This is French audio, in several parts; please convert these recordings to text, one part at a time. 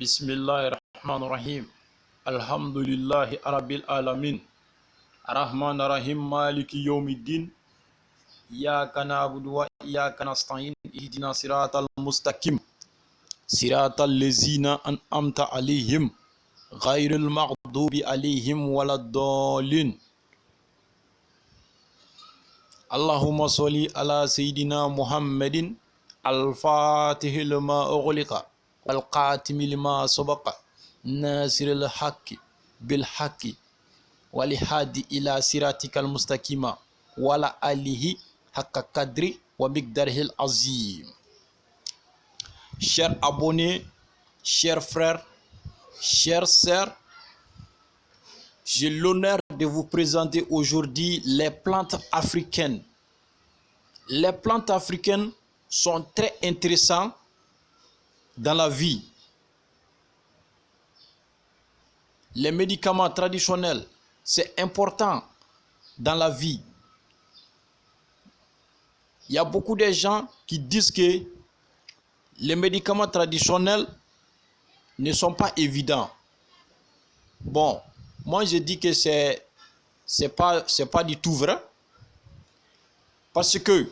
Bismillahirrahmanirrahim. Alhamdulillahi Rabbil Alamin. Ar-Rahman ar-Rahim Maliki Yawmiddin. Iyyaka na'budu wa iyyaka nasta'in. Ihdina siratal mustaqim. Siratal ladzina an'amta alaihim. Ghairil maghdubi alaihim waladdallin. Allahumma sholli ala sayyidina Muhammadin al-Fatihil lima ughliqa wal qatimi lima sabaqa nasiril haqqi bil haqqi wal hadi ila siratikal mustaqima wala alihi haqqa qadri wa miqdarihil azim. Chers abonnés, chers frères, chères sœurs, j'ai l'honneur de vous présenter aujourd'hui les plantes africaines. Les plantes africaines sont très intéressantes dans la vie. Les médicaments traditionnels, c'est important dans la vie. Il y a beaucoup de gens qui disent que les médicaments traditionnels ne sont pas évidents. Bon, moi je dis que c'est pas du tout vrai. Parce que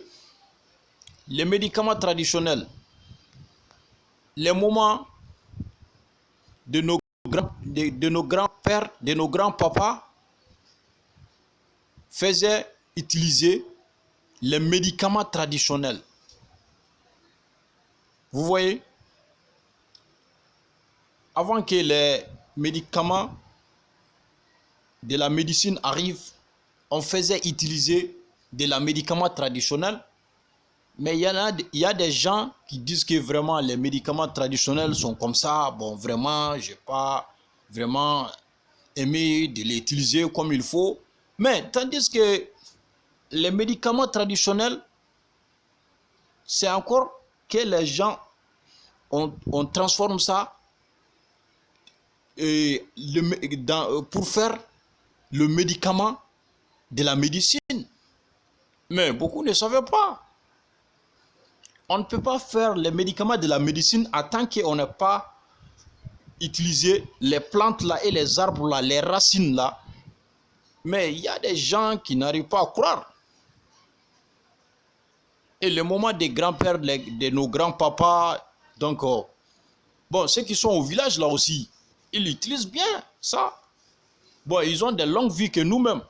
les médicaments traditionnels, les moments de nos grands-pères, de nos grands-papas faisaient utiliser les médicaments traditionnels. Vous voyez, avant que les médicaments de la médecine arrivent, on faisait utiliser de la médicament traditionnel. Mais il y a des gens qui disent que vraiment les médicaments traditionnels sont comme ça. Bon, vraiment, je n'ai pas vraiment aimé de les utiliser comme il faut. Mais tandis que les médicaments traditionnels, c'est encore que les gens, on transforme ça pour faire le médicament de la médecine. Mais beaucoup ne savaient pas. On ne peut pas faire les médicaments de la médecine en tant qu'on n'a pas utilisé les plantes là et les arbres là, les racines là. Mais il y a des gens qui n'arrivent pas à croire. Et le moment des grands-pères, de nos grands-papas, donc, bon, ceux qui sont au village là aussi, ils utilisent bien ça. Bon, ils ont des longues vies que nous-mêmes,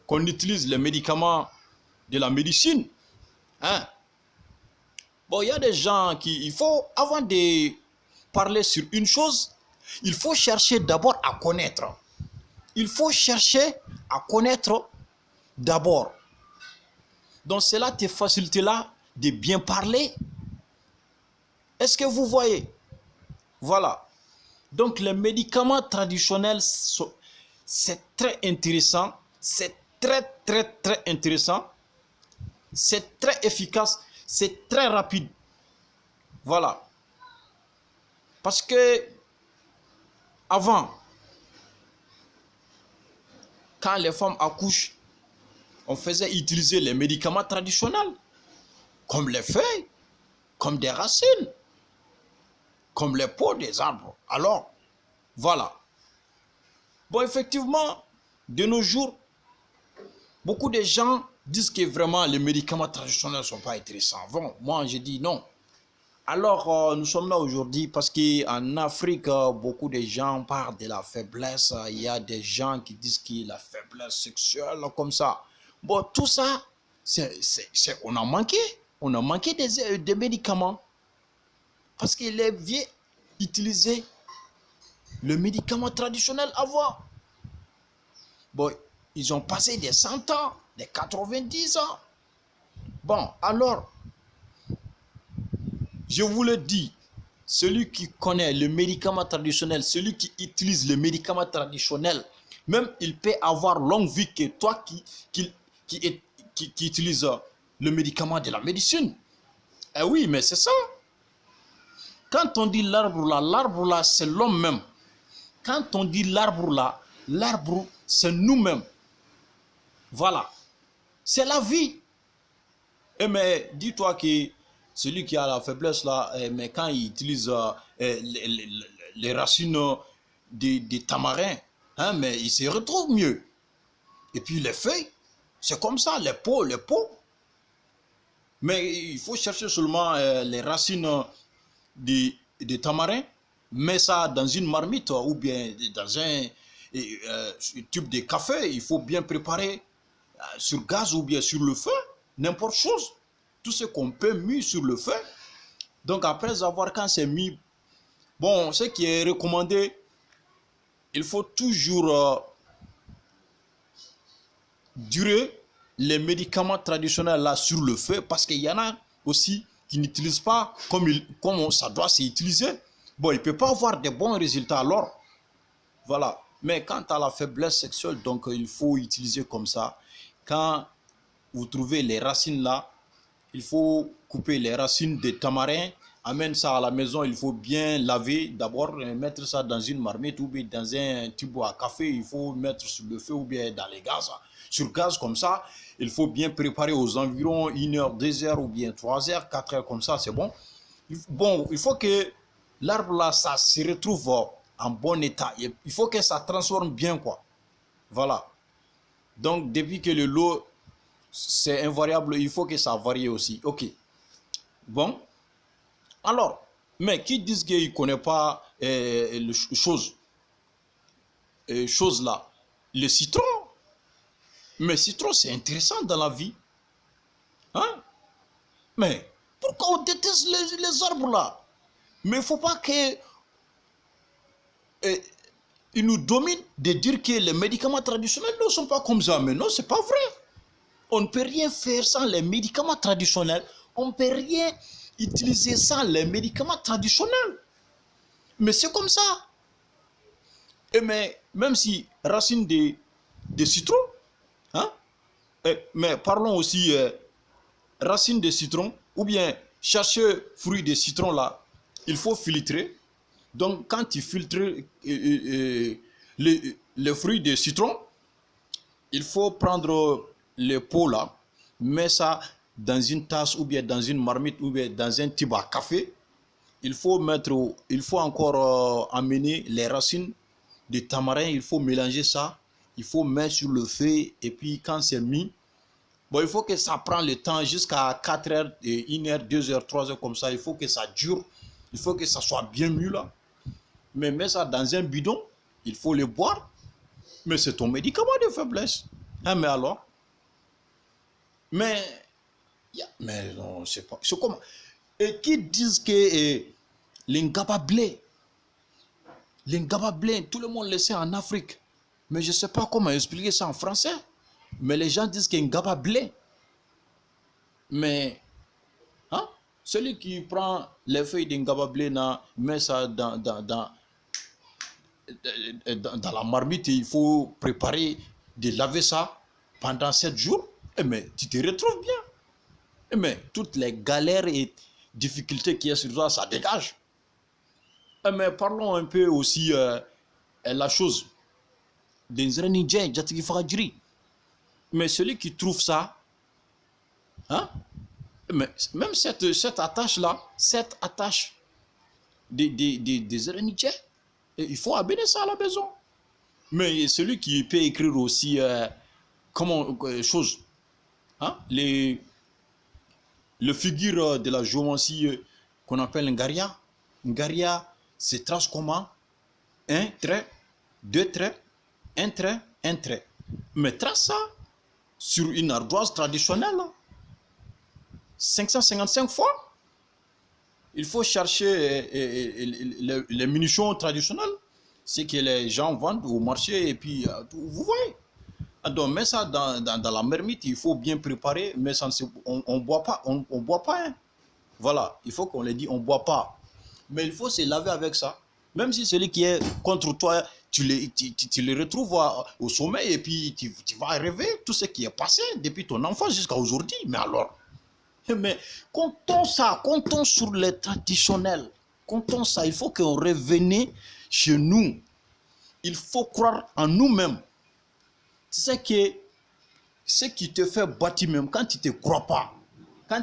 qu'on utilise les médicaments de la médecine. Hein? Bon, il y a des gens qui, il faut, avant de parler sur une chose, il faut chercher d'abord à connaître. Il faut chercher à connaître d'abord. Donc cela te facilitera de bien parler. Est-ce que vous voyez? Voilà. Donc les médicaments traditionnels, c'est très intéressant. C'est très intéressant. C'est très efficace. C'est très rapide. Voilà. Parce que avant, quand les femmes accouchent, on faisait utiliser les médicaments traditionnels, comme les feuilles, comme des racines, comme les peaux des arbres. Alors, voilà. Bon, effectivement, de nos jours, beaucoup de gens disent que vraiment les médicaments traditionnels ne sont pas intéressants. Bon, moi je dis non. Alors, nous sommes là aujourd'hui parce qu'en Afrique, beaucoup de gens parlent de la faiblesse. Il y a des gens qui disent que la faiblesse sexuelle, comme ça. Bon, tout ça, on a manqué. On a manqué des médicaments. Parce que les vieux utilisaient le médicament traditionnel avant. Bon, ils ont passé des 100 ans, des 90 ans. Bon, alors, je vous le dis, celui qui connaît le médicament traditionnel, celui qui utilise le médicament traditionnel, même il peut avoir longue vie que toi qui utilise le médicament de la médecine. Eh oui, mais c'est ça. Quand on dit l'arbre là, c'est l'homme même. Quand on dit l'arbre, c'est nous-mêmes. Voilà. C'est la vie. Et mais dis-toi que celui qui a la faiblesse là, mais quand il utilise les racines des tamarins, hein, mais ils se retrouvent mieux. Et puis les feuilles, c'est comme ça, les pots. Mais il faut chercher seulement les racines des tamarins, mets ça dans une marmite ou bien dans un tube de café. Il faut bien préparer sur gaz ou bien sur le feu, n'importe chose. Tout ce qu'on peut mettre sur le feu. Donc après avoir, quand c'est mis, bon, ce qui est recommandé, il faut toujours durer les médicaments traditionnels là sur le feu, parce qu'il y en a aussi qui n'utilisent pas comme ça doit s'utiliser. Bon, il ne peut pas avoir de bons résultats alors. Voilà. Mais quant à la faiblesse sexuelle, donc il faut utiliser comme ça. Quand vous trouvez les racines là, il faut couper les racines des tamarins, amène ça à la maison, il faut bien laver d'abord, mettre ça dans une marmite ou bien dans un tube à café, il faut mettre sur le feu ou bien dans les gaz. Sur gaz comme ça, il faut bien préparer aux environs 1 heure, 2 heures ou bien 3 heures, 4 heures comme ça, c'est bon. Bon, il faut que l'arbre là, ça se retrouve en bon état. Il faut que ça transforme bien quoi. Voilà. Donc depuis que le lot, c'est invariable, il faut que ça varie aussi. Ok. Bon. Alors, mais qui disent qu'il ne connaît pas les choses là, le citron. Mais citron, c'est intéressant dans la vie. Hein? Mais pourquoi on déteste les arbres là? Mais il ne faut pas que ils nous dominent de dire que les médicaments traditionnels ne sont pas comme ça. Mais non, ce n'est pas vrai. On ne peut rien faire sans les médicaments traditionnels. On ne peut rien utiliser sans les médicaments traditionnels. Mais c'est comme ça. Et mais même si racine de citron, hein? Mais parlons aussi racine de citron, ou bien chercher fruit de citron là, il faut filtrer. Donc quand tu filtres les fruits de citron, il faut prendre les pots là, mettre ça dans une tasse ou bien dans une marmite ou bien dans un tube à café. Il faut encore amener les racines de tamarin, il faut mélanger ça, il faut mettre sur le feu et puis quand c'est mis, bon, il faut que ça prenne le temps jusqu'à 4 heures, 1 heure, 2 heures, 3 heures comme ça, il faut que ça dure, il faut que ça soit bien mûr là. Mais mets ça dans un bidon, il faut le boire, mais c'est ton médicament de faiblesse. Hein, mais alors? Mais non, c'est pas. C'est comment? Et qui disent que l'Ingabablé, tout le monde le sait en Afrique. Mais je ne sais pas comment expliquer ça en français. Mais les gens disent qu'il Ngabablé. Mais hein, celui qui prend les feuilles d'Ingabablé, met ça dans la marmite, il faut préparer de laver ça pendant 7 jours. Et mais tu te retrouves bien. Et mais toutes les galères et difficultés qu'il y a sur toi, ça dégage. Et mais parlons un peu aussi la chose. Mais celui qui trouve ça, hein, mais même cette attache-là, cette attache des Zéranidjais, il faut amener ça à la maison. Mais celui qui peut écrire aussi, chose, hein, le figure de la géomancie qu'on appelle Ngaria. Ngaria, c'est trace comment? Un trait, deux traits, un trait, un trait. Mais trace ça sur une ardoise traditionnelle, 555 fois. Il faut chercher les munitions traditionnelles, ce que les gens vendent au marché, et puis vous voyez. Donc, mets ça dans la marmite, il faut bien préparer, mais ça on boit pas, on boit pas. Hein. Voilà, il faut qu'on le dise, on boit pas. Mais il faut se laver avec ça. Même si celui qui est contre toi, tu le retrouves au sommeil et puis tu vas rêver tout ce qui est passé depuis ton enfance jusqu'à aujourd'hui. Mais alors, mais comptons sur les traditionnels. Comptons ça, il faut qu'on revienne chez nous. Il faut croire en nous-mêmes. Tu sais que ce qui te fait bâtir même quand tu ne te crois pas, quand